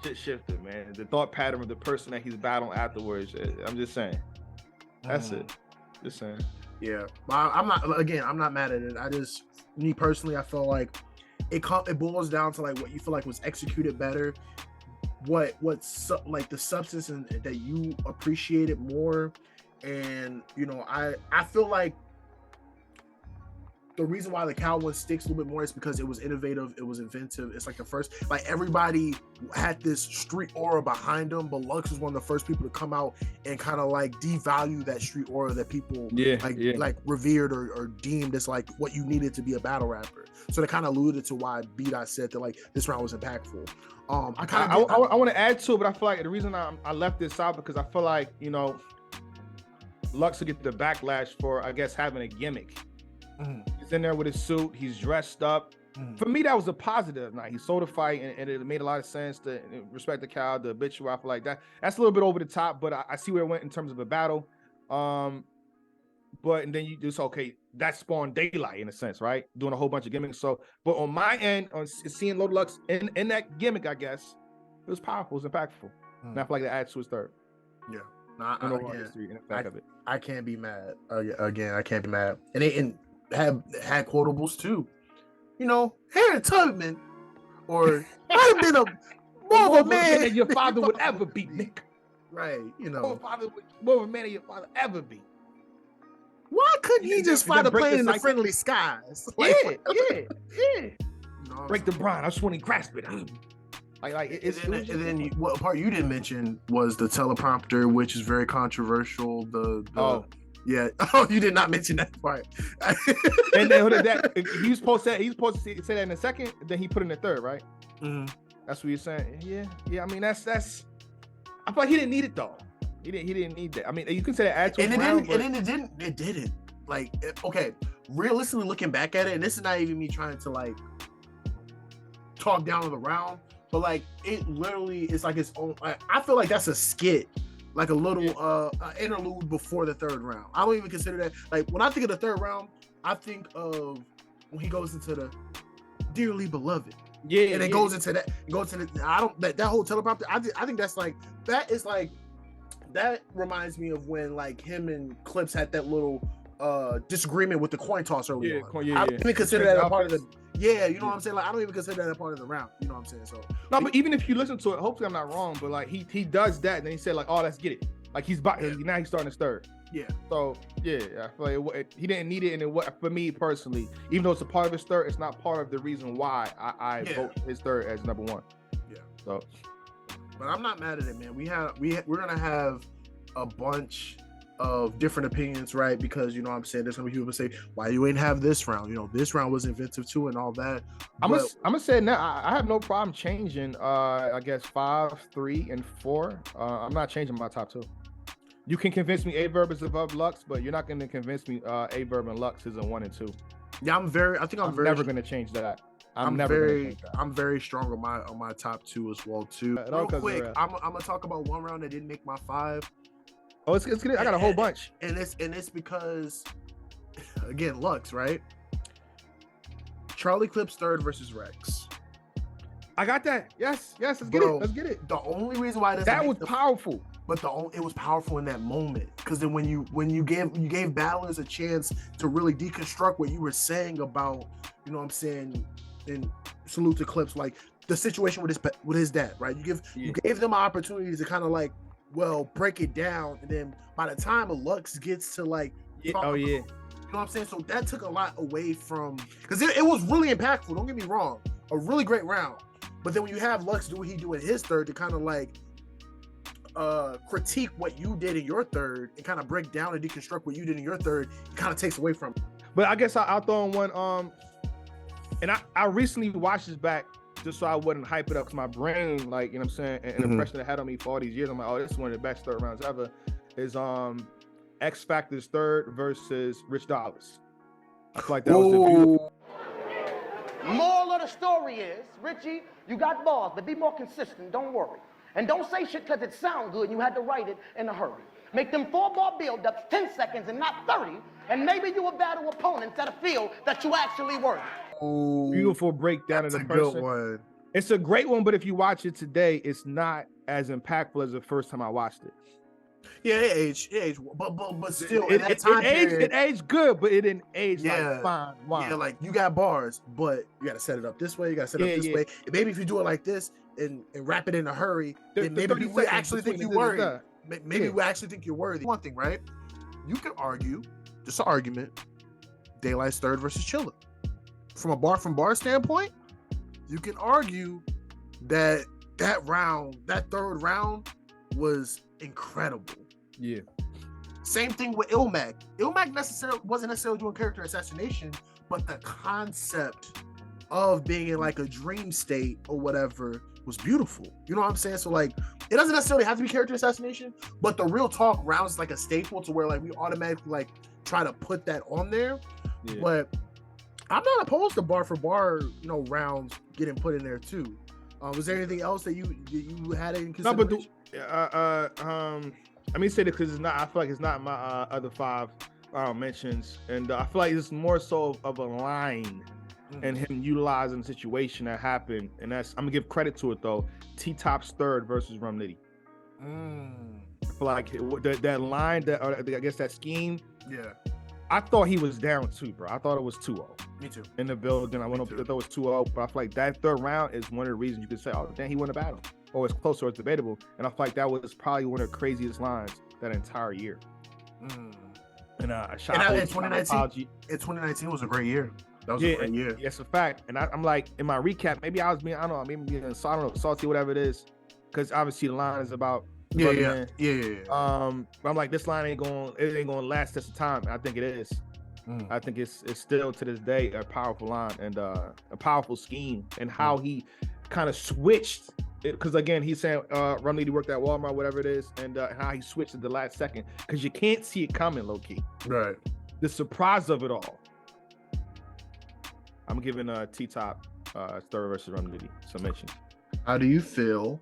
shit shifted, man. The thought pattern of the person that he's battling afterwards. I'm just saying. That's it. Just saying. Yeah, I'm not mad at it. I just, me personally, I feel like it boils down to like what you feel like was executed better, what's like the substance and that you appreciated more, and you know, I feel like the reason why the cow one sticks a little bit more is because it was innovative, it was inventive. It's like the first, like everybody had this street aura behind them, but Lux was one of the first people to come out and kind of like devalue that street aura that people like revered or deemed as like what you needed to be a battle rapper. So they kind of alluded to why B-Dot said that like this round was impactful. I want to add to it, but I feel like the reason I left this out because I feel like, you know, Lux will get the backlash for, I guess, having a gimmick. He's in there with his suit. He's dressed up. For me, that was a positive night. He sold a fight, and it made a lot of sense to respect the cow, the obituary. I feel like that's a little bit over the top, but I see where it went in terms of a battle. But and then you just that spawned daylight in a sense, right? Doing a whole bunch of gimmicks. So, but on my end, on seeing Lil Lux in that gimmick, I guess it was powerful, it was impactful. And I feel like that adds to his third. Yeah. I can't be mad. Again, I can't be mad. And they had quotables too. You know, Harriet Tubman, or might have been more of a man than your father would ever be, Nick. Right, you know. More of a man than your father ever be. Why couldn't he just fly the plane in the friendly skies? Like, yeah. Break the brine. I just want to grasp it. And then what part you didn't mention was the teleprompter, which is very controversial. Yeah. Oh, you did not mention that part. And then he was supposed to say that in the second, then he put in the third, right? That's what you're saying. Yeah. I mean, that's. I feel like he didn't need it though. He didn't need that. I mean, you can say that add to and it didn't. Like, okay, realistically looking back at it, and this is not even me trying to like talk down on the round, but like it literally is like its own. I feel like that's a skit. Like a little interlude before the third round. I don't even consider that. Like when I think of the third round, I think of when he goes into the dearly beloved. Yeah, and it goes into that. That whole teleprompter. I think that's like that is like that reminds me of when like him and Clips had that little disagreement with the coin toss earlier. I don't even consider that a part of the. Yeah, you know what I'm saying? Like I don't even consider that a part of the round. You know what I'm saying? So no, but even if you listen to it, hopefully I'm not wrong, but like he does that, and then he said like, oh, let's get it. Like now he's starting his third. Yeah. So yeah, I feel like he didn't need it, and for me personally, even though it's a part of his third, it's not part of the reason why I vote his third as number one. Yeah. So, but I'm not mad at it, man. We're gonna have a bunch of different opinions, right? Because you know what I'm saying, there's gonna be people say, why you ain't have this round? You know, this round was inventive too and all that. I'm gonna say now I have no problem changing I guess 5, 3, and 4. I'm not changing my top 2. You can convince me Averb is above Lux, but you're not gonna convince me Averb and Lux is a 1 and 2. Yeah, I'm never gonna change that. I'm very strong on my top 2 as well too. Real quick, I'm gonna talk about one round that didn't make my 5. Oh, it's good. I got a whole bunch. And it's because, again, Lux, right? Charlie Clips third versus Rex. I got that. Yes. Let's get it. The only reason why that was powerful. But it was powerful in that moment, because then when you gave battlers a chance to really deconstruct what you were saying about, you know what I'm saying, and salute to Clips, like the situation with his dad, right? You gave them opportunities to kind of like, well, break it down, and then by the time Lux gets to like, you know what I'm saying? So that took a lot away from, because it was really impactful. Don't get me wrong, a really great round. But then when you have Lux do what he do in his third to kind of like critique what you did in your third and kind of break down and deconstruct what you did in your third, it kind of takes away from it. But I guess I'll throw in one. And I recently watched this back just so I wouldn't hype it up, because my brain, like, you know what I'm saying, an impression that had on me for all these years, I'm like, oh, this is one of the best third rounds ever, is X Factor's third versus Rich Dollars. I feel like that was the beautiful. Moral of the story is, Richie, you got balls, but be more consistent, don't worry. And don't say shit because it sounds good and you had to write it in a hurry. Make them 4-bar build-ups 10 seconds and not 30, and maybe you will battle opponents that'll feel that you actually worthy. Beautiful breakdown of the person. Good one. It's a great one, but if you watch it today, it's not as impactful as the first time I watched it. Yeah, it aged, but still, in that time period, it aged good, but it didn't age Yeah. like fine wine. yeah, like you got bars, but you got to set it up this way. You got to set it up this way. And maybe if you do it like this and wrap it in a hurry, then maybe 30 we seconds actually think between you're the worthy. da- Maybe Yeah. we actually think you're worthy. One thing, right? You can argue, just an argument, Daylight's third versus Chilla. From a bar standpoint, you can argue that third round was incredible. Yeah. Same thing with Ilmac. Ilmac wasn't necessarily doing character assassination, but the concept of being in like a dream state or whatever was beautiful. You know what I'm saying? So like, it doesn't necessarily have to be character assassination, but the real talk rounds is like a staple to where like we automatically like try to put that on there. Yeah. But I'm not opposed to bar for bar, rounds getting put in there too. Was there anything else that you had in consideration? Let me say that because it's not. I feel like it's not my other 5 mentions, and I feel like it's more so of a line and him utilizing the situation that happened, and I'm gonna give credit to it though. T-Top's third versus Rum Nitty. I feel like that line, I guess that scheme. Yeah. I thought he was down 2, bro. I thought it was 2-0. Me too. In the building, I thought it was 2-0, but I feel like that third round is one of the reasons you could say, oh, damn, he won a battle. Or it's close or it's debatable. And I feel like that was probably one of the craziest lines that entire year. And a shout out to 2019 was a great year. That was a great year. Yes, a fact. And I'm like, in my recap, maybe I was being, I don't know, maybe being salty, whatever it is. Because obviously the line is about Yeah. But I'm like, this line ain't gonna last test of time. And I think it is. I think it's still to this day a powerful line and a powerful scheme, and how he kind of switched it. Because again, he's saying Rum Nitty worked at Walmart, whatever it is, and how he switched at the last second because you can't see it coming, low key. Right. The surprise of it all. I'm giving T-Top third versus Rum Nitty some mention. How do you feel?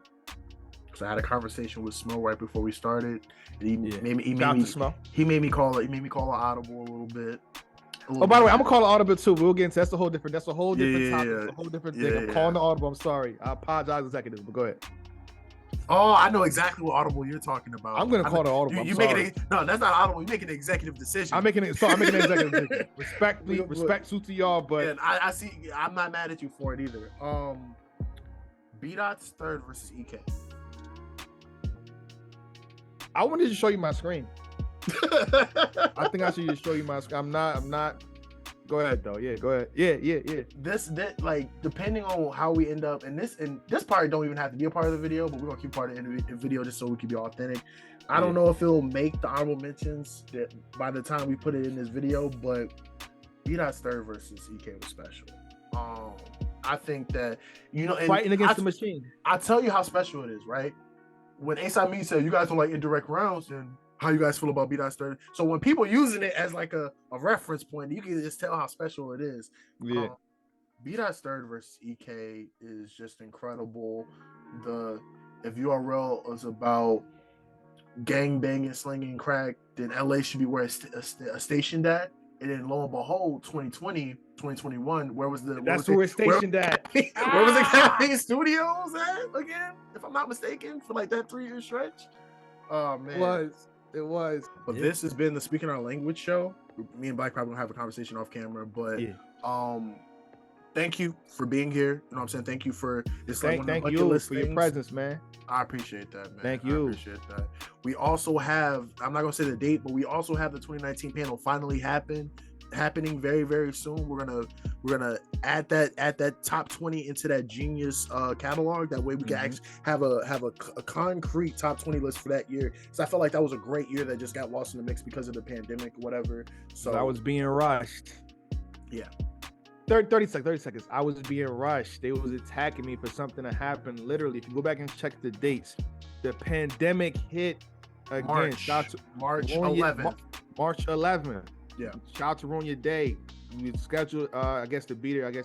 Because I had a conversation with Smo right before we started. And he made me call an audible a little bit. Oh, by the way, I'm gonna call an audible too. We'll get into that's a whole different topic. Yeah. That's a whole different thing. I'm calling the audible. I'm sorry. I apologize, executives, but go ahead. Oh, I know exactly what audible you're talking about. I'm gonna call the audible. No, that's not audible. You're making an executive decision. I'm making an executive decision. Respect to y'all, but and I see. I'm not mad at you for it either. B-Dot's third versus EK. I wanted to show you my screen. I think I should just show you my screen. I'm not. Go ahead though. Yeah, go ahead. Yeah. This like depending on how we end up, and this part don't even have to be a part of the video, but we're gonna keep part of the video just so we can be authentic. I don't know if it'll make the honorable mentions that by the time we put it in this video, but B-Dot's third versus EK was special. I think that fighting against the machine. I'll tell you how special it is, right? When A$AP Me said you guys don't like indirect rounds, and how you guys feel about B-Dot's third. So when people using it as like a reference point, you can just tell how special it is. Yeah. B-Dot's third versus EK is just incredible. If URL is about gang banging, slinging crack, then LA should be where it's stationed at. And then lo and behold, 2020, 2021, where was it's stationed at? Where was the Cafe Studios at again? If I'm not mistaken, for like that 3-year stretch. Oh man. It was. But this has been the Speaking Our Language show. Me and Black probably gonna have a conversation off camera, but thank you for being here. You know what I'm saying? Thank you for this. Thank you for your presence, man. I appreciate that, man. Thank you. I appreciate that. We also have, I'm not gonna say the date, but we also have the 2019 panel finally happening very, very soon. We're gonna add that top 20 into that Genius catalog. That way we can actually have a concrete top 20 list for that year. So I felt like that was a great year that just got lost in the mix because of the pandemic, whatever. So I was being rushed. Yeah. 30 seconds. I was being rushed. They was attacking me for something that happened. Literally, if you go back and check the dates, the pandemic hit again. March 11th. March 11th. Yeah. Shout out to Ruin Your Day. You schedule, I guess the beater, the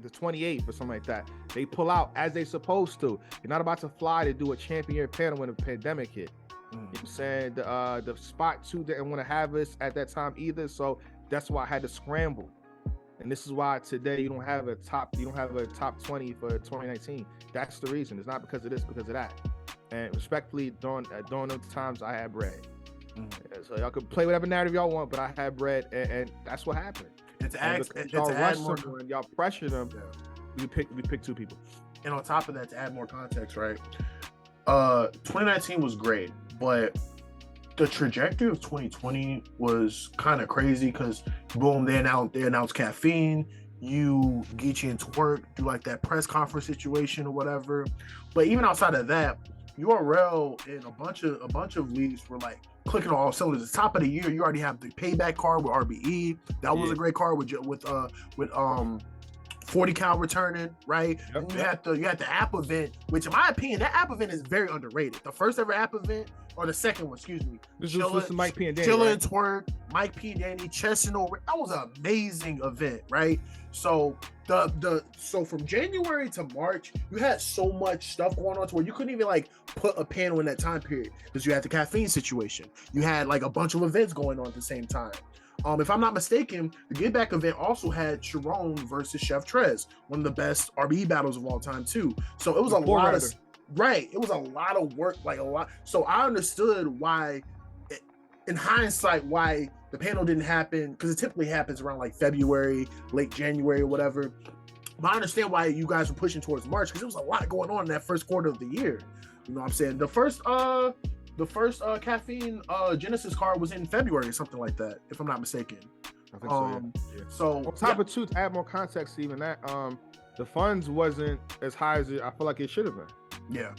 28th or something like that. They pull out as they supposed to. You're not about to fly to do a champion panel when the pandemic hit. You know what I'm saying? The spot too didn't want to have us at that time either. So that's why I had to scramble. And this is why today you don't have a top 20 for 2019. That's the reason. It's not because of this, because of that. And respectfully, during those times I had bread. So y'all could play whatever narrative y'all want, but I had bread, and that's what happened. Y'all rush someone, y'all pressure them. We pick two people. And on top of that, to add more context, right? 2019 was great, but the trajectory of 2020 was kind of crazy because boom, they announced Caffeine, you, Geechee and Twerk do like that press conference situation or whatever. But even outside of that, URL and a bunch of leagues were like clicking on all cylinders. The top of the year, you already have the payback card with RBE. That was a great card with 40 count returning, right? And you had the app event, which in my opinion, that app event is very underrated. The first ever app event, or the second one, excuse me. This was Mike P and Danny. Chilla and Twerk, Mike P and Danny, Chestnut. That was an amazing event, right? So so from January to March, you had so much stuff going on to where you couldn't even like put a panel in that time period because you had the Caffeine situation. You had like a bunch of events going on at the same time. If I'm not mistaken, the Get Back event also had Sharon versus Chef Trez, one of the best RBE battles of all time too. So it was it was a lot of work, like a lot. So I understood why, in hindsight, why the panel didn't happen, because it typically happens around like February, late January or whatever. But I understand why you guys were pushing towards March, because there was a lot going on in that first quarter of the year. You know what I'm saying? The first Caffeine Genesis card was in February or something like that, if I'm not mistaken. I think so, yeah. So on top of two, to add more context to even that, the funds wasn't as high as I feel like it should have been. Yeah.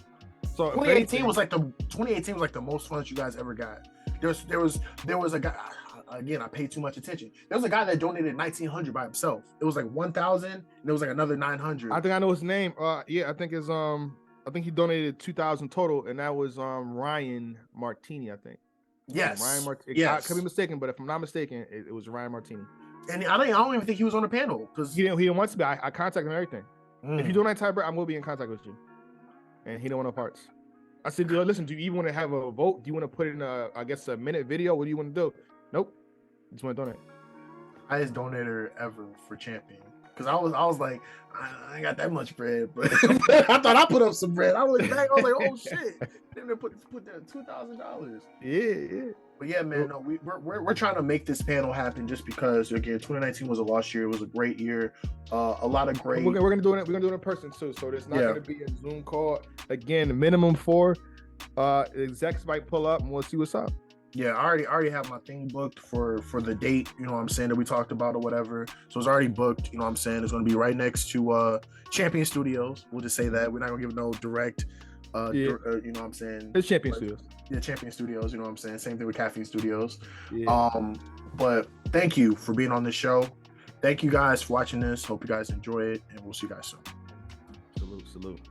So 2018 was like the most funds you guys ever got. There was a guy. Again, I paid too much attention. There was a guy that donated $1,900 by himself. It was like 1,000, and there was like another 900. I think I know his name. I think he donated 2,000 total, and that was Ryan Martini, I think. Yes. Ryan Martini. Yes. I could be mistaken, but if I'm not mistaken, it was Ryan Martini. And I don't even think he was on the panel because he didn't want to be. I contacted him and everything. If you donate tiebreak, I'm gonna be in contact with you. And he don't want no parts. I said, listen, do you even want to have a vote? Do you want to put in a minute video? What do you want to do? Nope. Just want to donate. Highest donator ever for champion. Because I was like, I ain't got that much bread, but I thought I put up some bread. I looked back, I was like, oh shit. Then they put that $2,000. Yeah. But yeah, man, no, we're trying to make this panel happen just because again, 2019 was a lost year. It was a great year. A lot of great. We're gonna do it. We're gonna do it in person too. So there's not gonna be a Zoom call. Again, minimum 4. Execs might pull up and we'll see what's up. Yeah, I already have my thing booked for the date, you know what I'm saying, that we talked about or whatever. So it's already booked, you know what I'm saying. It's going to be right next to Champion Studios. We'll just say that. We're not going to give no direct, you know what I'm saying. It's Champion Studios. Yeah, Champion Studios, you know what I'm saying. Same thing with Caffeine Studios. Yeah. But thank you for being on this show. Thank you guys for watching this. Hope you guys enjoy it, and we'll see you guys soon. Salute.